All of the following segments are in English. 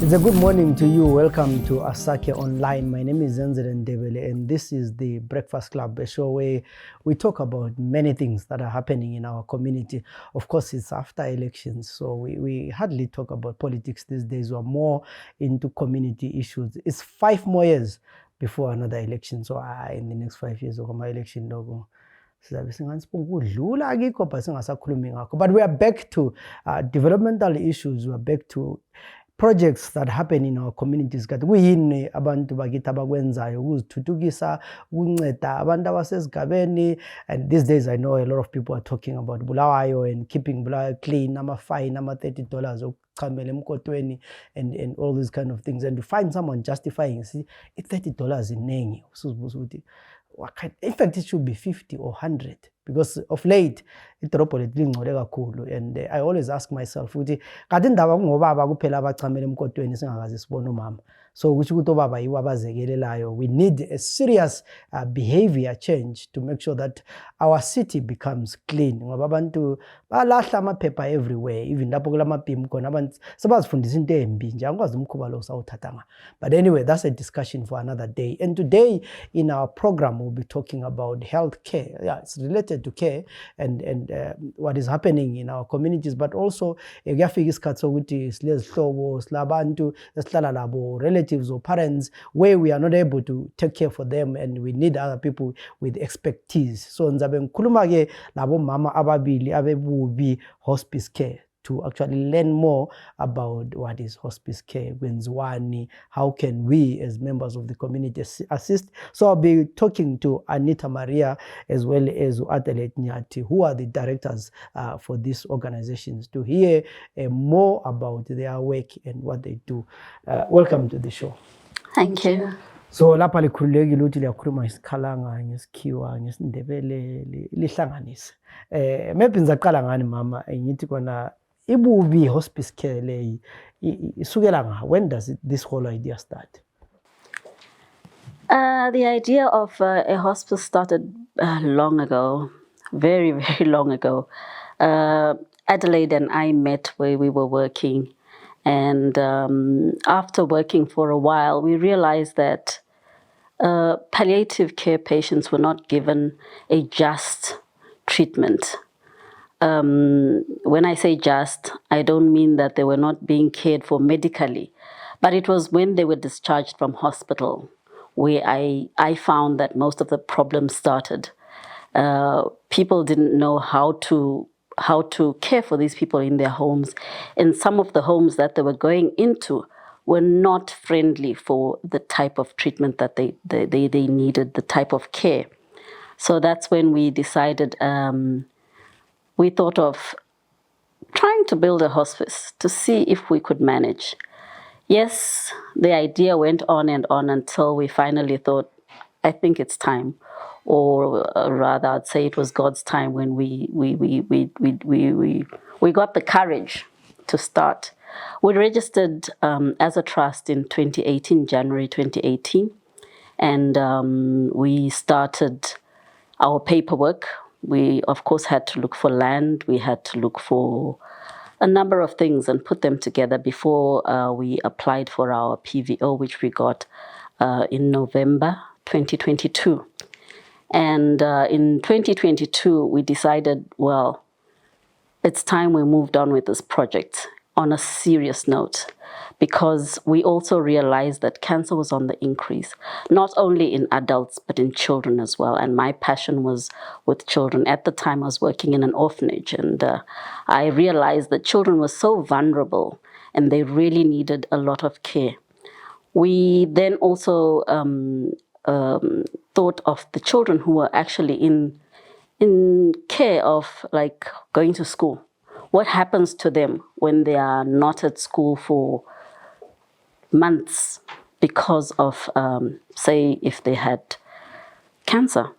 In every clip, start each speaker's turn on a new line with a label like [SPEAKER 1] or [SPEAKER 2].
[SPEAKER 1] It's a good morning to you. Welcome to Asake Online. My name is Zenzele Ndebele, and this is the Breakfast Club, a show where we talk about many things that are happening in our community. Of course, it's after elections, so we hardly talk about politics these days. We're more into community issues. It's 5 more years before another election, so in the next 5 years, my election logo. But we are back to developmental issues. We are back to projects that happen in our communities. Kuyini abantu bakithi abakwenzayo ukuzithuthukisa ukunceda abantu abasesigabeni. And these days I know a lot of people are talking about Bulawayo and keeping Bulawayo clean, fine, $30 ukuchamela emkotweni and all these kind of things. And to find someone justifying, see, $30 inengi. In fact, it should be 50 or 100 because of late, and I always ask myself, so we need a serious behavior change to make sure that our city becomes clean. Paper everywhere, even but anyway, that's a discussion for another day. And today in our program, we'll be talking about health care. Yeah, it's related to care and what is happening in our communities, but also relatives or parents where we are not able to take care for them and we need other people with expertise. So nzabe ngikhuluma ke labo mama ababili abe Bubi Hospice Care to actually learn more about what is hospice care, how can we as members of the community assist. So I'll be talking to Anita Maria as well as Adelaide Nyathi, who are the directors for these organizations, to hear more about their work and what they do. Welcome to the show.
[SPEAKER 2] Thank you.
[SPEAKER 1] So lapha likhululekile ukuthi liyakhuluma isikhalanga ngesikhiwa ngesindebele lihlanganise. Maybe ngizaqala ngani mama ngithi kona iBubi Hospice Care leyi isukela nga, when does this whole idea start?
[SPEAKER 2] The idea of a hospice started long ago, very, very long ago. Adelaide and I met where we were working, and after working for a while, we realized that palliative care patients were not given a just treatment. When I say just, I don't mean that they were not being cared for medically, but it was when they were discharged from hospital where I found that most of the problems started. People didn't know how to care for these people in their homes, and some of the homes that they were going into were not friendly for the type of treatment that they needed, the type of care. So that's when we decided, we thought of trying to build a hospice to see if we could manage. Yes, the idea went on and on until we finally thought, I think it's time. Or rather, I'd say it was God's time when we got the courage to start. We registered as a trust in 2018, January 2018, and we started our paperwork. We, of course, had to look for land. We had to look for a number of things and put them together before we applied for our PVO, which we got in November 2022. And in 2022, we decided, well, it's time we moved on with this project on a serious note, because we also realized that cancer was on the increase, not only in adults, but in children as well. And my passion was with children. At the time, I was working in an orphanage, and I realized that children were so vulnerable and they really needed a lot of care. We then also thought of the children who were actually in care of, like, going to school. What happens to them when they are not at school for months because of, say, if they had cancer,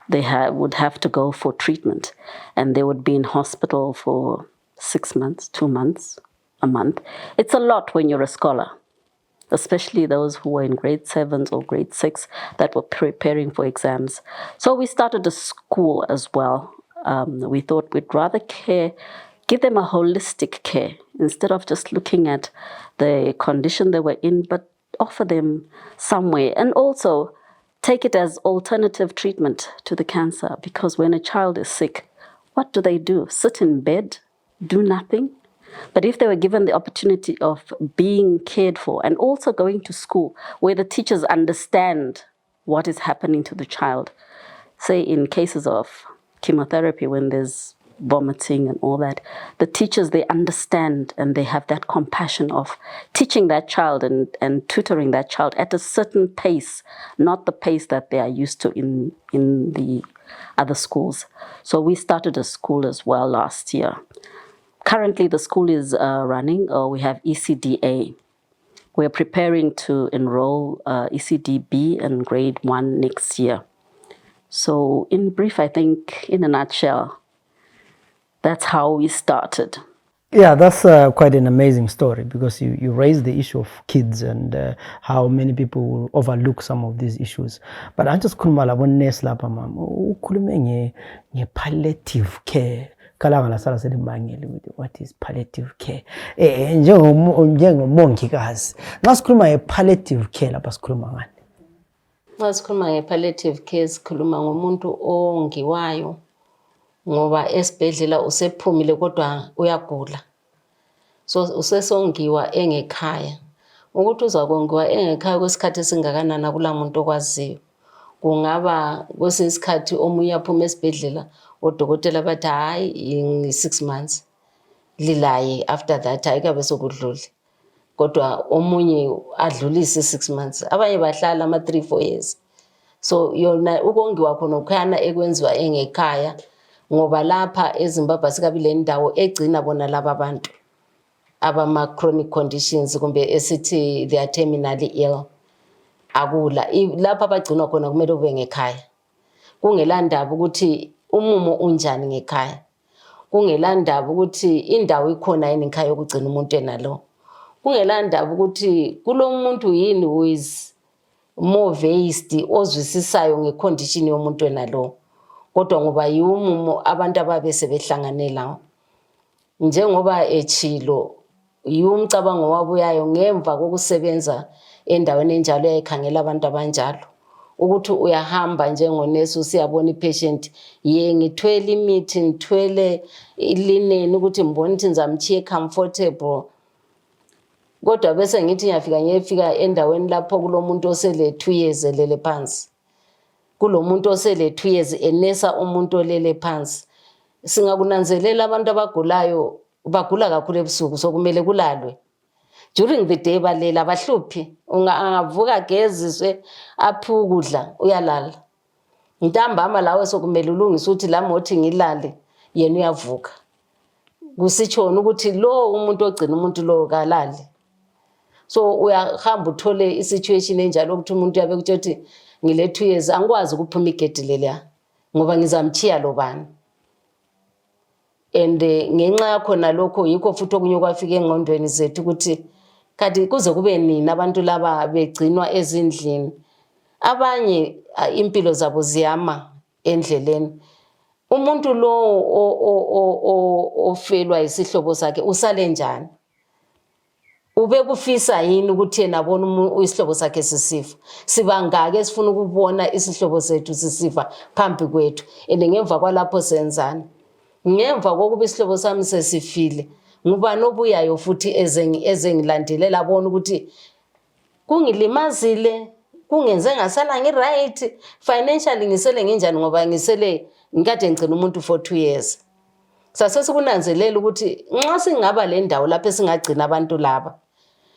[SPEAKER 2] they would have to go for treatment, and they would be in hospital for 6 months, 2 months, a month. It's a lot when you're a scholar, especially those who were in grade 7s or grade 6 that were preparing for exams. So we started a school as well. We thought we'd rather care give them a holistic care instead of just looking at the condition they were in, but offer them somewhere. And also take it as alternative treatment to the cancer, because when a child is sick, what do? Sit in bed, do nothing? But if they were given the opportunity of being cared for and also going to school where the teachers understand what is happening to the child, say in cases of chemotherapy when there's vomiting and all that, the teachers, they understand and they have that compassion of teaching that child and tutoring that child at a certain pace, not the pace that they are used to in the other schools. So we started a school as well last year. Currently the school is running, we have ECDA. We're preparing to enroll ECDB in grade 1 next year. So in brief, I think in a nutshell, that's how we started.
[SPEAKER 1] Yeah, that's quite an amazing story, because you raised the issue of kids and how many people will overlook some of these issues. But I just couldn't nurse lapha mama ukhulume nge-palliative care. Kalanga lasala selimangele ukuthi what is palliative care. Njengomongikazi, ngasikhuluma nge-palliative care lapha sikhuluma ngani?
[SPEAKER 3] Masikhuluma nge-palliative care sikhuluma ngomuntu ongiwayo ngoba esibhedlela usephumile kodwa uyagula. So usesongiwa engekhaya. Ukuthi uzakongiwa engekhaya kwesikhathi esingakanani kula muntu okwaziyo. Kungaba kwesinye isikhathi omunye aphuma esibhedlela odokotela bathi hayi i6 months. Lilaye after that ayikabe sokudlula. Kodwa omunye adlulise 6 months. Abanye bahlala ama 3-4 years. So yona ukongiwa khona ukhana ekwenziwa engekhaya ngoba lapha eZimbabwe sikabile indawo egcina bona laba abantu abama chronic conditions kumbe esithi they are terminally ill. Akula lapha abagcinwa khona kumele ube ngekhaya. Kungelandaba ukuthi umumo unjani ngekhaya. Kungelandaba ukuthi indawo ikhona yini ngekhaya ukugcina umuntu enalo. Kungelandaba ukuthi kulomuntu yini who is more versed ozwisisayo ngecondition yomuntu enalo. Kodwa ngoba yumumo abantu ababe sebehlanganela njengoba echilo yumcabango wabuyayo ngemva kokusebenza endaweni enjalo yayikhangela abantu abanjalo ukuthi uyahamba njengonesi usiyabona ipatient ngithwele imithi ngithwele ilineni ukuthi mbone ukuthi ngizamchiye comfortable. Kodwa bese ngithi ngiyafika endaweni lapho kulomuntu osele 2 years elele phansi. Kulomuntu osele 2 years enesa umuntu olele phansi. Singakunanzelela abantu abagulayo bagula kakhulu ebusuku sokumele kulalwe. During the day balela abahluphi. Ungavuka geziswe aphukudla uyalala. Ntambama lawe sokumele ulungise uthi la mothi ngilale yena uyavuka. Kusitshona ukuthi lo umuntu ogcina umuntu lo kalali. So uyahamba uthole isituation enjalo ukuthi umuntu yabe kuthi ngile 2 years angikwazi ukuphuma igedi lelia ngoba ngizamchiya lo bani. And ngenxa yakho nalokho yikho futhi okunye kwafika engqondweni zethu ukuthi kade kuze kube nini abantu laba begcinwa ezindlini. Abanye impilo zabo ziyama endleleni. Umuntu lo ofelwa isihlobo sakhe usale njani? Ube kufisa yini ukuthi yena abone isihlobo sakhe sisifa? Sibangake sifuna ukubona isihlobo sethu sisifa phambi kwethu. Ngemva kwalapho senzani? Ngemva kokuba isihlobo sami sesifile, ngubani obuyayo futhi ezengilandelela abona ukuthi kungilimazile, kungenze ngasala ngiright, financially ngisele nginjani ngoba ngisele ngikade ngicina umuntu for 2 years. Sasesikunanzelela ukuthi nxa singaba le ndawo lapho singagcina abantu laba,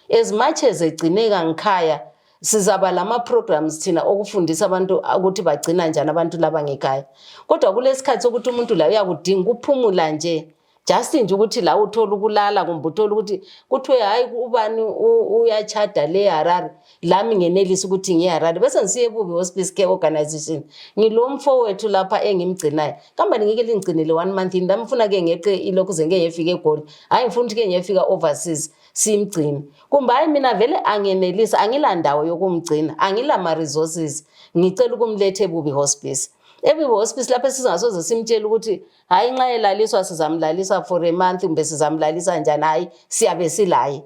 [SPEAKER 3] as much as egcineka ngikhaya, sizaba lama programs thina okufundisa abantu ukuthi bagcina njani abantu laba ngekhaya. Kodwa kulesikhathi ukuthi umuntu la uyakudinga ukuphumula nje, just nje ukuthi la uthola ukulala kumbe uthola ukuthi kuthiwe hayi ubani uyachada le Harare, lami ngenelisa ukuthi ngiyeHarare bese ngisiye Bubi Hospice Care organization. Ngilo mfowethu lapha engimgcinayo. Kamba ngike lingcinile 1 month ndamfuna ke ngeqe ilokhu ze ngeke yefika eGoli. Hayi ngifuna ukuthi ke ngiyefika overseas simgcina. Kumbe hayi mina vele angenelisa angilandawo yokumgcina, angila ma resources. Ngicela ukumlethe eBubi Hospice. every hospice lapha sizingasoze simtshela ukuthi hayi nxa elaliswa sizamlalisa for a month kumbe sizamlalisa njani, hayi siyabe silaye.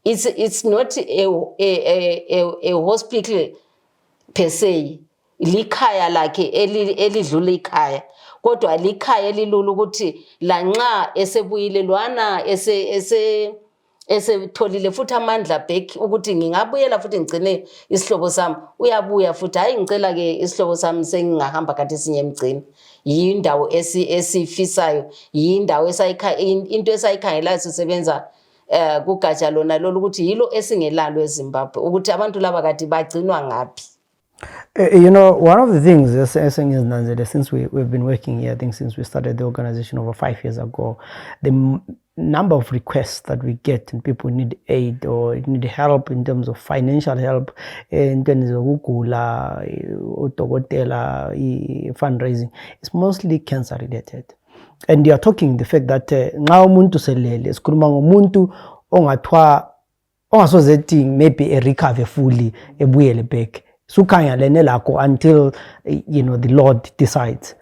[SPEAKER 3] It's not a hospital per se, likhaya lakhe elidlula ikhaya, kodwa likhaya elilula ukuthi lanxa esebuyile lwana esetholile futhi amandla back ukuthi ngingabuyela futhi ngigcine isihlobo sami, uyabuya futhi hayi ngicela ke isihlobo sami sengingahamba kanti sinye emgcini. Yindawo esifisayo, yindawo into esayikhangelayo sisebenza kugatsha lona lolu ukuthi yilo esingelalo eZimbabwe ukuthi abantu laba kade bagcinwa ngaphi.
[SPEAKER 1] One of the things, since we've been working here, I think since we started the organization over 5 years ago, the number of requests that we get and people need aid or need help in terms of financial help, in terms of ukugula, utokotela, fundraising, it's mostly cancer related. And you are talking the fact that nxa umuntu selele sikhuluma ngomuntu ongasoze maybe recover fully ebuyele back. Sukanya lene lakho until the Lord decides.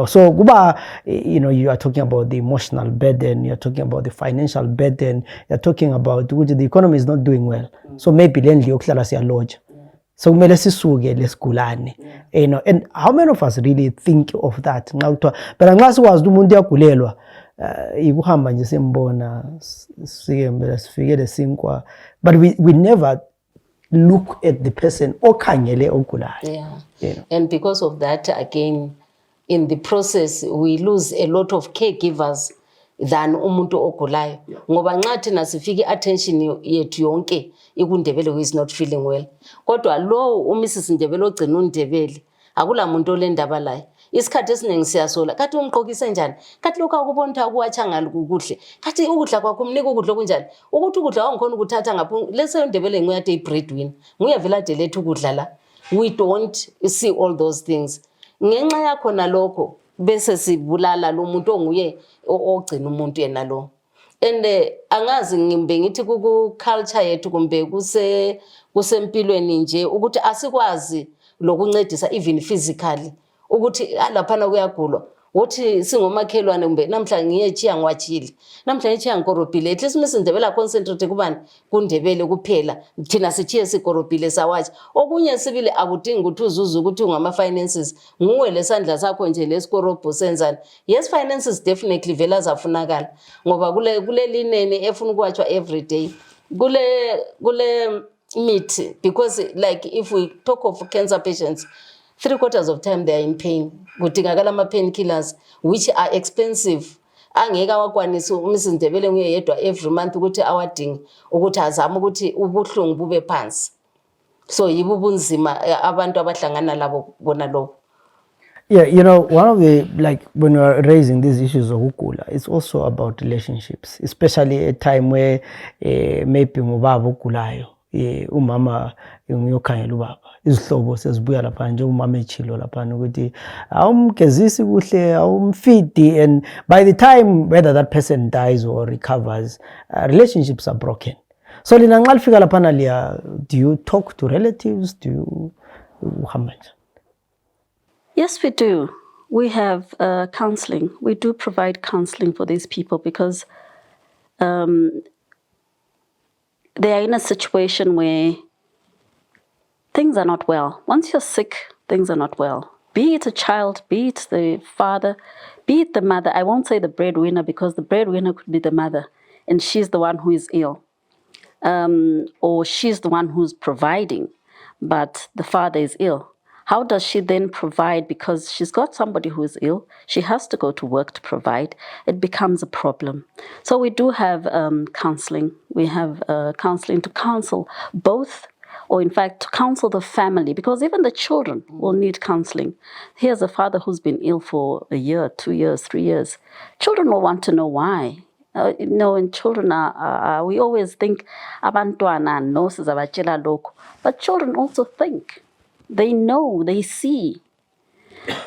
[SPEAKER 1] So kuba you are talking about the emotional burden, you are talking about the financial burden, you are talking about which the economy is not doing well. So maybe then liyokuhlala siya lodge. So kumele sisuke lesigulane. And how many of us really think of that? But nxa sikwazi umuntu uyagulelwa ikuhamba nje simbona sifikele sinkwa, but we never look at the person okhangele ogulayo.
[SPEAKER 3] And because of that, again, in the process we lose a lot of caregivers than umuntu ogulayo. Ngoba nxa thina sifike attention yethu yonke ikunDebele who is not feeling well, kodwa lo Mrs Ndebele ogcina uNdebele akula muntu olendaba laye. Isikhathi esiningi siyasola kathi umqokise njani, kathi lokho akubona ukuthi akuwatsha ngalo kuhle, kathi ukudla kwakho umnika ukudla okunjani, ukuthi ukudla wangikhona ukuthatha ngapho lese uNdebele nguye ade breadwinner, nguye vela ade lethu ukudla la. We don't see all those things. Ngenxa yakho nalokho bese sibulala lo muntu onguye ogcina umuntu yena lo. And angazi ngimbe ngithi ku culture yethu kumbe kusempilweni nje ukuthi asikwazi lokuncedisa even physically ukuthi laphana kuyagulwa uthi singomakhelwane kumbe namhla ngiyechiya ngwachile, namhla ngiyechiya ngikorobhile, at least Ndebele concentrate kubani kuNdebele kuphela, thina sichiye sikorobhile sawathi okunye sibile akudingi ukuthi uzuze ukuthi ungama finances nguwe lesandla sakho nje lesikorobho senzani. Yes, finances definitely vela zafunakala ngoba kule linene efuna ukuwatshwa every day, kule meat, because like if we talk of cancer patients, 3/4 of time they are in pain. Kudingakala ama painkillers which are expensive. Angeka wakwanisa uMrs Ndebele nguye yedwa every month ukuthi awadingi ukuthi azama ukuthi ubuhlungu bube phansi. So yibo bunzima abantu abahlangana labo bona lo.
[SPEAKER 1] Yeah, one of the, like when we are raising these issues of ukugula, it's also about relationships, especially a time where maybe ngubaba ogulayo, umama uyokhangela ubaba, izihlobo sezibuya lapha nje umama echilo lapha ukuthi awumgezisi kuhle awumfidi, and by the time whether that person dies or recovers, relationships are broken. So lina nxa lifika lapha liya, do you talk to relatives? Do you uhamba njani?
[SPEAKER 2] Yes, we do. We have counseling. We do provide counseling for these people because they are in a situation where things are not well. Once you're sick, things are not well. Be it a child, be it the father, be it the mother. I won't say the breadwinner because the breadwinner could be the mother and she's the one who is ill. Or she's the one who's providing, but the father is ill. How does she then provide? Because she's got somebody who is ill. She has to go to work to provide. It becomes a problem. So we do have counseling. We have counseling to counsel both, or in fact, to counsel the family, because even the children will need counseling. Here's a father who's been ill for a year, 2 years, 3 years. Children will want to know why. And children are we always think abantwana no sizabatshela lokho, but children also think. They know, they see,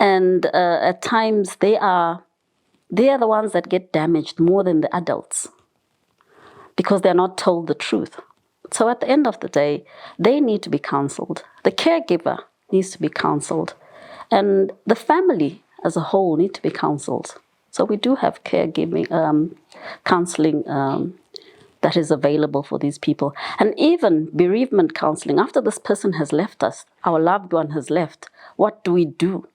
[SPEAKER 2] and at times they are the ones that get damaged more than the adults because they're not told the truth. So at the end of the day, they need to be counseled. The caregiver needs to be counseled. And the family as a whole need to be counseled. So we do have caregiving, counseling that is available for these people. And even bereavement counseling, after this person has left us, our loved one has left, what do we do?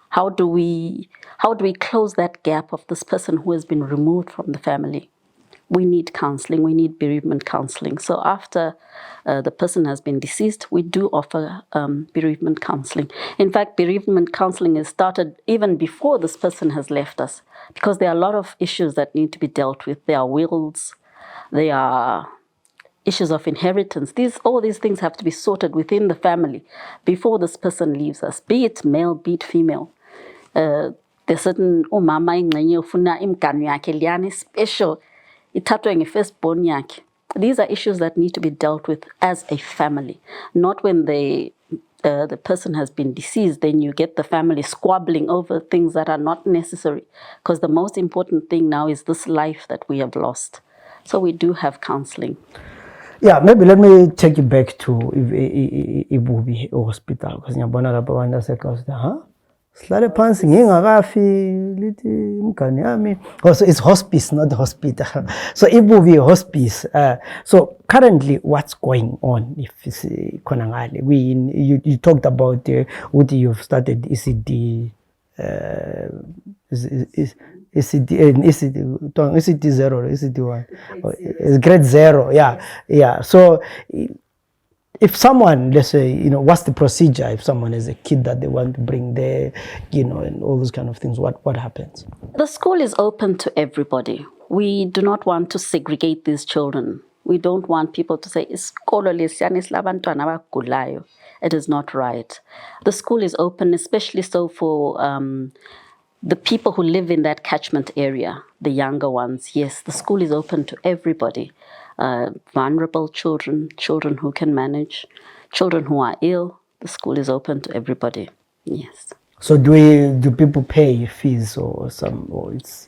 [SPEAKER 2] How do we close that gap of this person who has been removed from the family? We need counseling, we need bereavement counseling. So after the person has been deceased, we do offer bereavement counseling. In fact, bereavement counseling is started even before this person has left us, because there are a lot of issues that need to be dealt with. There are wills, there are issues of inheritance. All these things have to be sorted within the family before this person leaves us, be it male, be it female. There's certain umama ingxenye ufuna imganu yakhe liyani special ithathwe nge-firstborn yakhe. These are issues that need to be dealt with as a family, not when the person has been deceased, then you get the family squabbling over things that are not necessary, because the most important thing now is this life that we have lost. So we do have counseling.
[SPEAKER 1] Yeah, maybe let me take you back to Bubi Hospital, because ngiyabona lapha abantu asekhaya, huh? Sihlale phansi ngingakafi lithi mngane yami. Also, it's hospice, not hospital. So Bubi Hospice. So currently, what's going on? If it's you talked about what you've started ECD. ECD 0, ECD 1, it's grade 0, yeah. So if someone, let's say, what's the procedure if someone has a kid that they want to bring there, and all those kind of things, what happens?
[SPEAKER 2] The school is open to everybody. We do not want to segregate these children. We don't want people to say, it is not right. The school is open, especially so for the people who live in that catchment area, the younger ones. Yes, the school is open to everybody. Vulnerable children, children who can manage, children who are ill, the school is open to everybody. Yes.
[SPEAKER 1] So do people pay fees or it's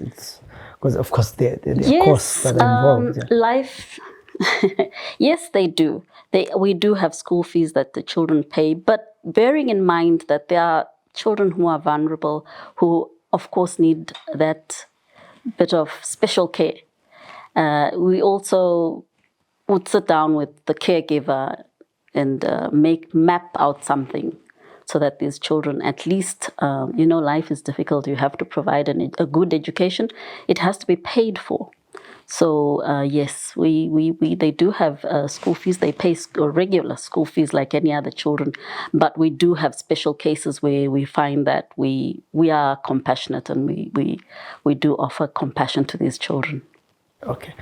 [SPEAKER 1] because of course there are costs that are involved.
[SPEAKER 2] Life, yes, they do. We do have school fees that the children pay, but bearing in mind that there are children who are vulnerable, who of course need that bit of special care. We also would sit down with the caregiver and map out something so that these children, at least, life is difficult. You have to provide a good education. It has to be paid for. So yes, they do have school fees. They pay regular school fees like any other children, but we do have special cases where we find that we are compassionate and we do offer compassion to these children.
[SPEAKER 1] Okay.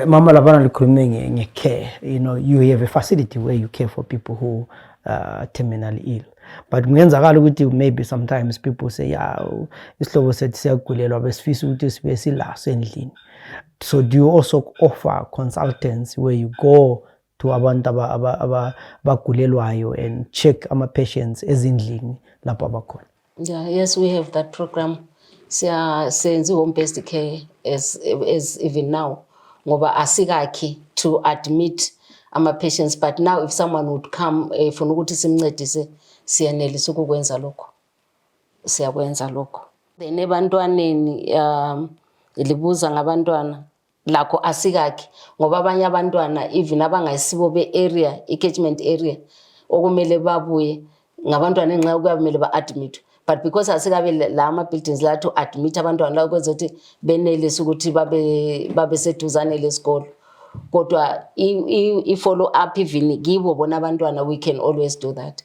[SPEAKER 1] Mama labana likhulume care. You have a facility where you care for people who are terminally ill. But kungenzakala ukuthi maybe sometimes people say, isihlobo sethu siyagulelwa besifisa ukuthi sibe silaso endlini. So do you also offer consultants where you go to abantu abagulelwayo and check ama patients ezindlini lapho abakhona?
[SPEAKER 3] Yeah, yes, we have that program. Senze home-based care as even now. Ngoba asikakhi to admit ama patients, but now if someone would come funa ukuthi simncedise siyanelisa ukukwenza lokho. Siyakwenza lokho. Then ebantwaneni ilibuza ngabantwana lakho asikakhi ngoba abanye abantwana even abangayisibo be-area, i-catchment area okumele babuye ngabantwana enxa kuyamele ba-admit. But because asikabe la ama-buildings la to admit abantwana la ukwenza ukuthi benelise ukuthi babe seduzane lesikolo. Kodwa i-follow up even kibo bona abantwana, we can always do that.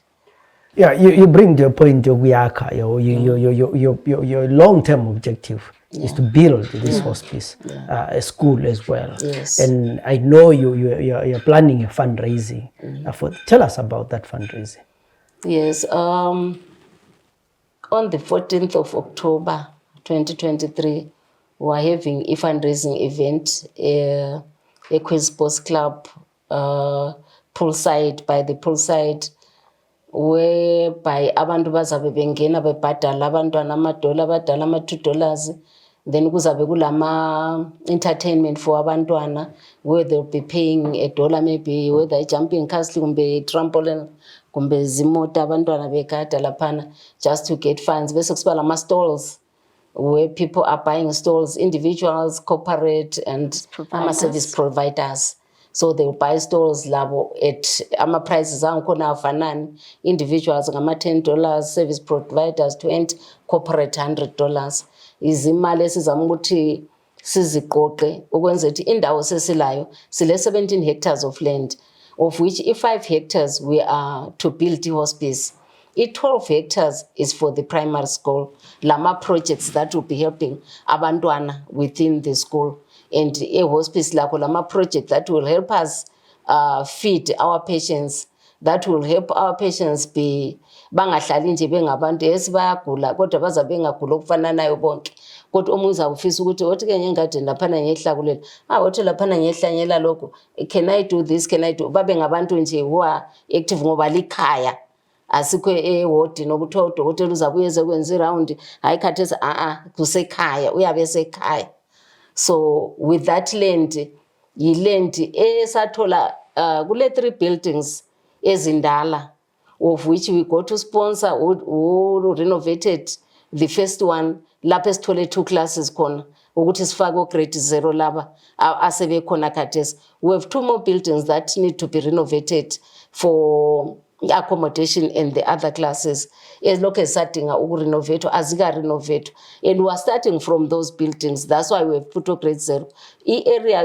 [SPEAKER 1] Yeah, you bring the point of Yaka, your long-term objective is to build this hospice, a school as well.
[SPEAKER 3] Yes.
[SPEAKER 1] And I know you're planning a fundraising. Tell us about that fundraising.
[SPEAKER 3] Yes, on the 14th of October 2023, we are having a fundraising event, a Quiz Sports Club, poolside, by the poolside, whereby abantu bazabe bengena bebhadala abantwana $1 abadala $2, then kuzabe kulama entertainment for abantwana where they'll be paying $1, maybe whether jumping castle kumbe trampoline kumbe zimota abantwana begada laphana just to get funds. Bese kusiba lama stalls where people are buying stalls, individuals, corporate, and ama-service providers. So they will buy stalls labo at ama-prices angikhona afanani. Individuals ngama-$10, service providers 20, corporate $100. Izimali esizama ukuthi siziqoqe ukwenza ukuthi indawo sesilayo sile 17 hectares of land, of which i-5 hectares we are to build i-hospice. I-12 hectares is for the primary school. Lama projects that will be helping abantwana within the school. And a hospice lako lama project that will help us feed our patients, that will help our patients be bangahlali nje bengabantu esibayagula kodwa baza bengagula okufananayo bonke. Kodwa omunye uzawufisa ukuthi othi ke ngengadini laphana ngehlakulela othi laphana ngehlanyela lokho, can I do this, can I do, babe ngabantu nje who are active ngoba likhaya. Asikho ewodi nokuthiwa udokotela uzabuye eze kwenza iround hayi khathesi kusekhaya uyabe esekhaya. So with that land, yiland esathola kule 3 buildings ezindala, of which we got to sponsor who renovated the first one lapho esithole 2 classes khona ukuthi sifake grade 0 laba asebe khona khathesi. We have 2 more buildings that need to be renovated for accommodation and the other classes. Esilokhu esadinga ukurenovate azika-renovate, and we are starting from those buildings. That's why we have put grade 0. I-area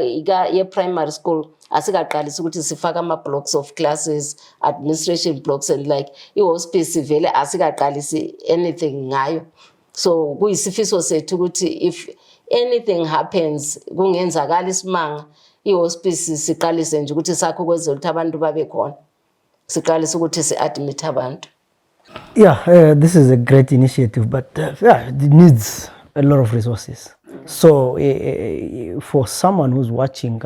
[SPEAKER 3] ye-primary school asikaqalisi ukuthi sifake ama-blocks of classes, administration blocks and like i-hospice vele asikaqalisi anything ngayo. So kuyisifiso sethu ukuthi if anything happens kungenzakala isimanga i-hospice siqalise nje ukuthi sakho kwenzela ukuthi abantu babe khona.
[SPEAKER 1] Yeah, this is a great initiative, but yeah, it needs a lot of resources. So for someone who's watching,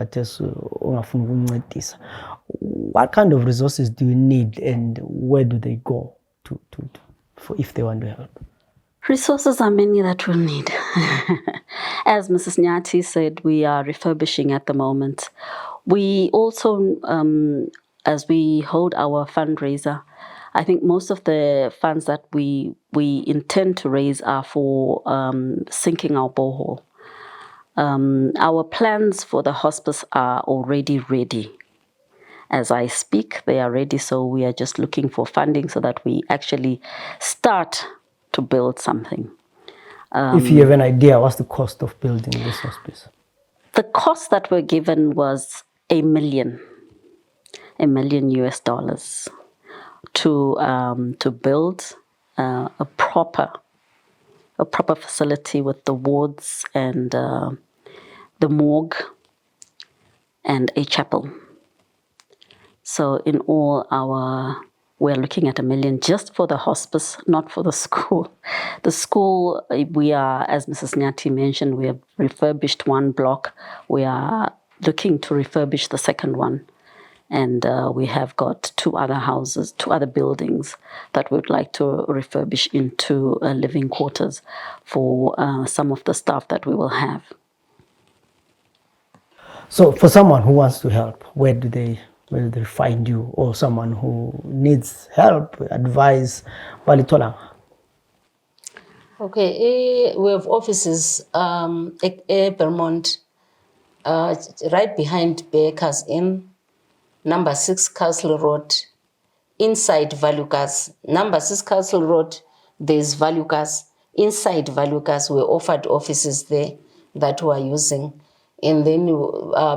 [SPEAKER 1] what kind of resources do you need and where do they go for if they want to help?
[SPEAKER 2] Resources are many that we'll need. As Mrs. Nyathi said, we are refurbishing at the moment. We also, as we hold our fundraiser, I think most of the funds that we intend to raise are for sinking our borehole. Our plans for the hospice are already ready. As I speak, they are ready, so we are just looking for funding so that we actually start to build something.
[SPEAKER 1] If you have an idea, what's the cost of building this hospice?
[SPEAKER 2] The cost that we're given was $1 million US to build a proper facility with the wards and the morgue and a chapel. So in all, we're looking at $1 million just for the hospice, not for the school. The school, we are, as Mrs. Nyathi mentioned, we have refurbished 1 block. We are looking to refurbish the second one. And we have got 2 other houses, 2 other buildings that we would like to refurbish into living quarters for some of the staff that we will have.
[SPEAKER 1] So for someone who wants to help, where do they find you, or someone who needs help, advice?
[SPEAKER 3] Okay, we have offices at Vermont, right behind Baker's Inn, number 6 Castle Road, inside Valukas. Number 6 Castle Road, there's Valukas. Inside Valukas, we offered offices there that we are using. And then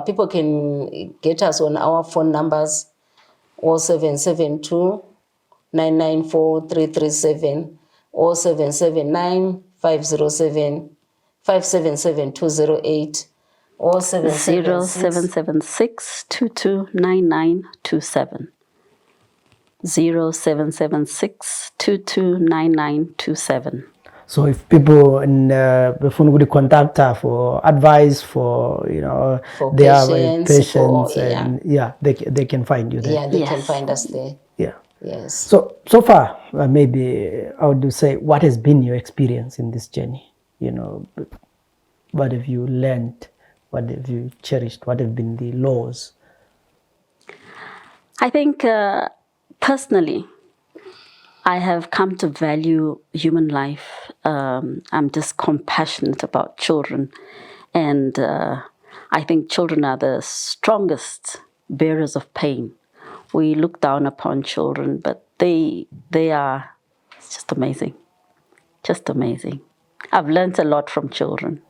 [SPEAKER 3] people can get us on our phone numbers, 0772 994 337, 0779 507 577 208, or
[SPEAKER 2] 0776 229927. 0776 229927.
[SPEAKER 1] So if people would contact her for advice, for patients, and they can find you there.
[SPEAKER 3] Yeah, they can find us there.
[SPEAKER 1] Yeah.
[SPEAKER 3] Yes.
[SPEAKER 1] So far, maybe I would say, what has been your experience in this journey? What have you learned? What have you cherished? What have been the laws?
[SPEAKER 2] I think personally, I have come to value human life. I'm just compassionate about children. And I think children are the strongest bearers of pain. We look down upon children, but they are just amazing. Just amazing. I've learned a lot from children.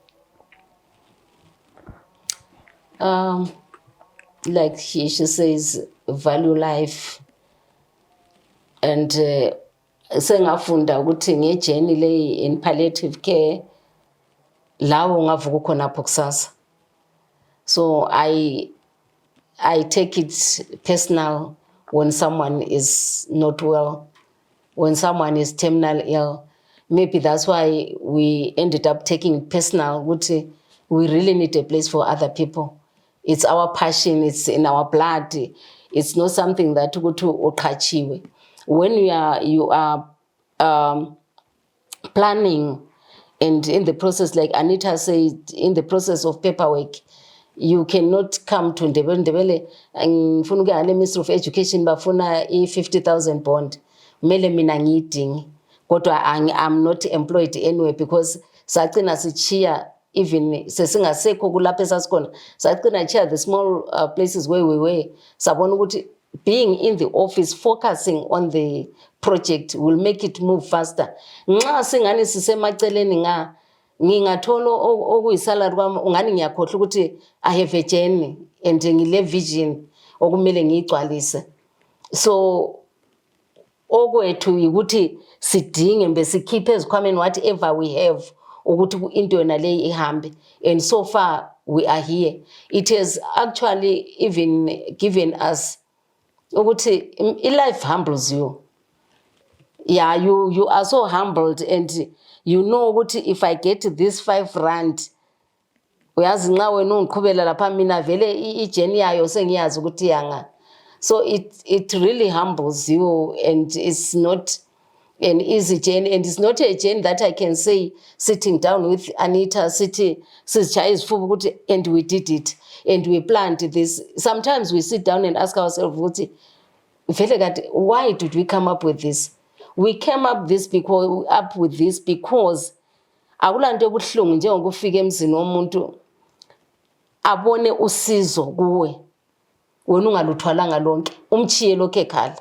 [SPEAKER 3] Like she says, value life. And sengafunda ukuthi ngejeni le in palliative care lawo ngavuka khona kusasa. So I take it personal when someone is not well, when someone is terminal ill. Maybe that's why we ended up taking it personal. We really need a place for other people. It's our passion, it's in our blood. It's not something that when you are planning and in the process, like Anita said, in the process of paperwork, you cannot come to Ndebele and ngifuna Ministry of Education bafuna 50,000 bond. Mele mina ngiyidingi. Kodwa I'm not employed anyway because sagcina sichiya even sesingasekho kulapho esasikhona. Sagcina chiya the small places where we were. Sabona ukuthi being in the office focusing on the project will make it move faster. Nxa singani sisemaceleni ngingathola okuyisalary kwami ungani ngiyakhohle ukuthi I have a journey and ngile vision okumele ngiyigcwalise. So okwethu ukuthi sidinge besikhiphe ezikhwameni whatever we have ukuthi into yona le ihambe, and so far we are here. It has actually even given us ukuthi life humbles you. Yeah, you are so humbled, and you know ukuthi if I get this 5 rand uyazi nxa wena ungiqhubela lapha mina vele ijeni yayo sengiyazi ukuthi yanga. So it really humbles you, and it's not an easy journey, and it's not a journey that I can say sitting down with Anita and we did it and we planned this. Sometimes we sit down and ask ourselves, why did we come up with this? We came up with this because akulanto ebuhlungu njengokufika emzini womuntu abone usizo kuwe wena ungaluthwalanga lonke umchiye lokho ekhala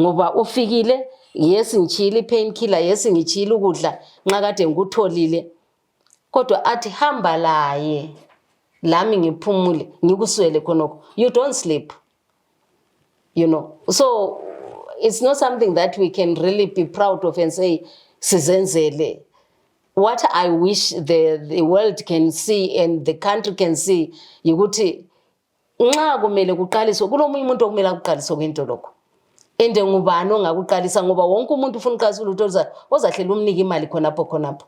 [SPEAKER 3] ngoba ufikile. Yes ngichile painkiller, yes ngichile ukudla nxa kade ngikutholile, kodwa athi hamba laye lami ngiphumule ngikuswele khonoko. You don't sleep, you know. So it's not something that we can really be proud of and say sizenzele. What I wish the world can see and the country can see ukuthi nxa kumele kuqaliswe kulomunye umuntu okumele akuqaliswe kwento lokho. Ende ngubani ongakuqalisa ngoba wonke umuntu ufuna uqalisa ulutho ozahlela umnika imali khonapho.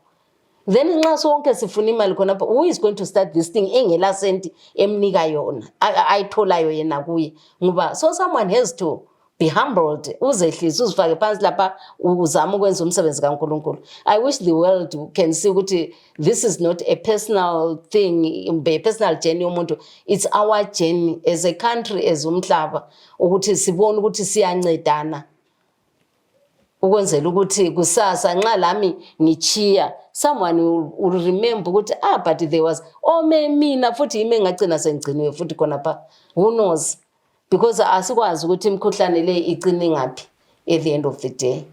[SPEAKER 3] Then nxa sonke sifuna imali khonapho, who is going to start this thing engela senti emnika yona ayitholayo yena kuye? Ngoba so someone has to be humbled, uzehlisa uzifake phansi lapha uzama ukwenza umsebenzi kaNkulunkulu. I wish the world can see ukuthi this is not a personal thing, a personal journey yomuntu. It's our journey as a country, as umhlaba, ukuthi sibone ukuthi siyancedana ukwenzela ukuthi kusasa nxa lami ngichiya someone will remember ukuthi but there was mina futhi ime ngagcina sengigciniwe futhi khonapha. Who knows? Because asikwazi ukuthi imkhuhlane le igcine ngaphi at the end of the day.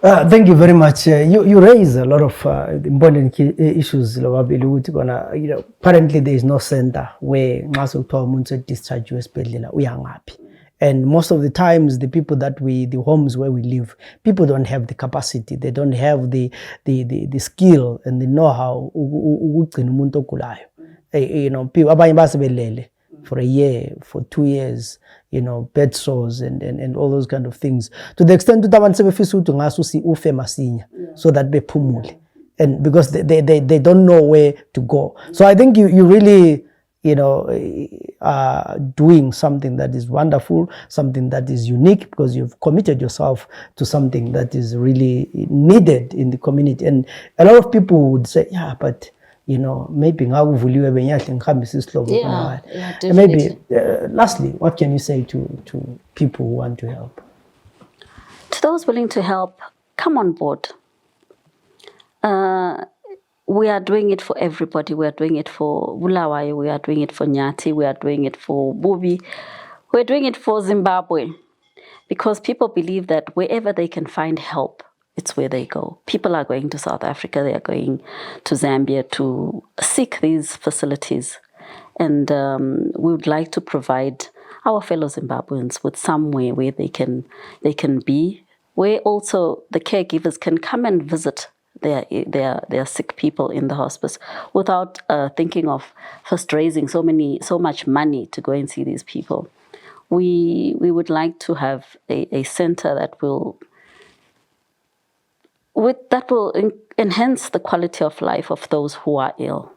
[SPEAKER 1] Thank you very much. You raise a lot of important issues. Currently there is no center where nxa sekuthiwa umuntu discharge esibhedlela uyangaphi. And most of the times, the people the homes where we live, people don't have the capacity, they don't have the skill and the know-how. You know, people abanye basebelele for a year, for 2 years, you know, bed sores and all those kind of things. To the extent that abantu sebefisa ukuthi ngasusi ufe masinya so that bephumule. And because they don't know where to go. So I think you really, you know, doing something that is wonderful, something that is unique, because you've committed yourself to something that is really needed in the community. And a lot of people would say, yeah, but you know, maybe definitely. Maybe lastly, what can you say to people who want to help?
[SPEAKER 2] to those willing to help, come on board. We are doing it for everybody. We are doing it for Bulawayo. We are doing it for Nyathi. We are doing it for Bubi. We're doing it for Zimbabwe. Because people believe that wherever they can find help, it's where they go. People are going to South Africa. They are going to Zambia to seek these facilities. And we would like to provide our fellow Zimbabweans with somewhere where they can be, where also the caregivers can come and visit their sick people in the hospice without thinking of first raising so much money to go and see these people. We would like to have a center that will enhance the quality of life of those who are ill.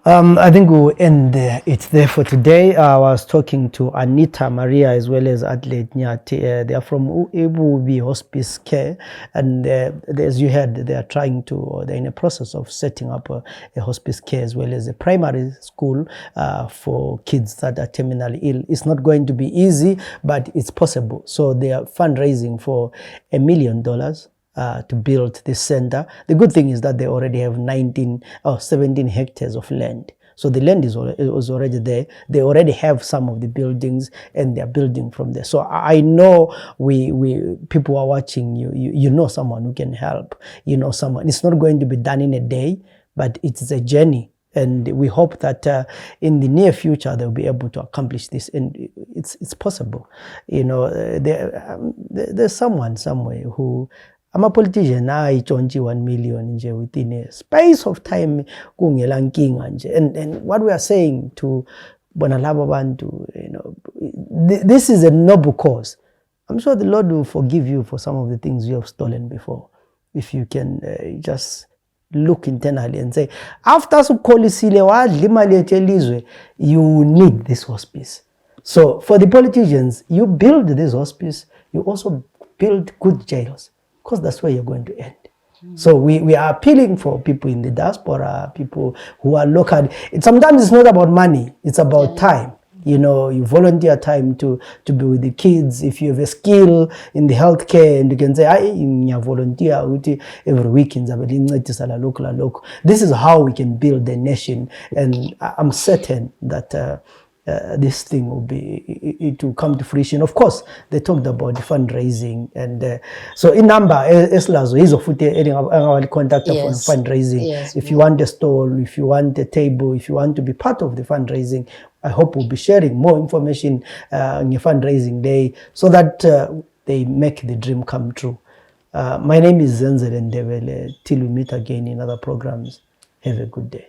[SPEAKER 1] I think we'll end there. It's there for today. I was talking to Anita Maria as well as Adelaide Nyathi. They are from Bubi Hospice Care, and as you heard, they're in a process of setting up a hospice care as well as a primary school for kids that are terminally ill. It's not going to be easy, but it's possible. So they are fundraising for $1 million. To build this center. The good thing is that they already have 17 hectares of land. So the land is already there. They already have some of the buildings and they're building from there. So I know people are watching you know someone who can help. You know someone. It's not going to be done in a day, but it's a journey. And we hope that in the near future they'll be able to accomplish this, and it's possible. You know, there's someone somewhere who. I'm a politician, I 21 million within a space of time. And what we are saying to Bonalaba Bantu, this is a noble cause. I'm sure the Lord will forgive you for some of the things you have stolen before. If you can just look internally and say, after you need this hospice. So for the politicians, you build this hospice, you also build good jails. Because that's where you're going to end. So we are appealing for people in the diaspora, people who are local. Sometimes it's not about money, it's about time. You know, you volunteer time to be with the kids. If you have a skill in the healthcare and you can say, I volunteer every weekend. This is how we can build the nation. And I'm certain that this thing it will come to fruition. Of course, they talked about the fundraising, and so in number, Eslazo is a contact for fundraising.
[SPEAKER 3] Yes,
[SPEAKER 1] if you want a stall, if you want a table, if you want to be part of the fundraising, I hope we'll be sharing more information on your fundraising day so that they make the dream come true. My name is Zenzele Ndebele. Till we meet again in other programs, have a good day.